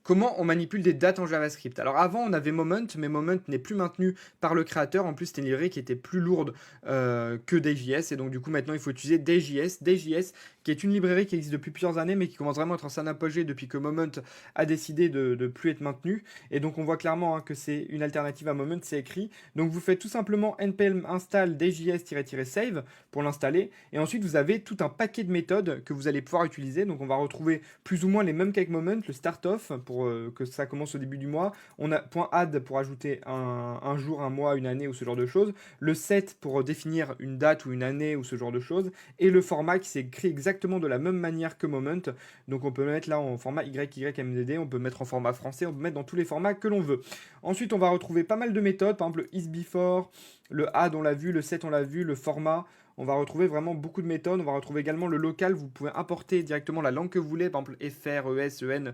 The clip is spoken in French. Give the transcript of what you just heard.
comment on manipule des dates en JavaScript. Alors avant, on avait Moment, mais Moment n'est plus maintenu par le créateur. En plus, c'était une librairie qui était plus lourde que Day.js, et donc du coup maintenant il faut utiliser Day.js. Day.js qui est une librairie qui existe depuis plusieurs années, mais qui commence vraiment à être en son apogée depuis que Moment a décidé de plus être maintenu. Et donc on voit clairement, hein, que c'est une alternative à Moment, c'est écrit. Donc vous faites tout simplement npm install Day.js-save pour l'installer, et ensuite vous avez tout un paquet de méthodes que vous allez pouvoir utiliser. Donc on va retrouver plus ou moins les mêmes qu'avec Moment, le start off pour que ça commence au début du mois. On a .add pour ajouter un jour, un mois, une année ou ce genre de choses. Le set pour définir une date ou une année ou ce genre de choses. Et le format qui s'écrit exactement de la même manière que Moment. Donc on peut le mettre là en format YYMDD, on peut le mettre en format français, on peut le mettre dans tous les formats que l'on veut. Ensuite on va retrouver pas mal de méthodes, par exemple le isBefore, le add on l'a vu, le set on l'a vu, le format. On va retrouver vraiment beaucoup de méthodes. On va retrouver également le local. Vous pouvez importer directement la langue que vous voulez, par exemple FR, ES, EN,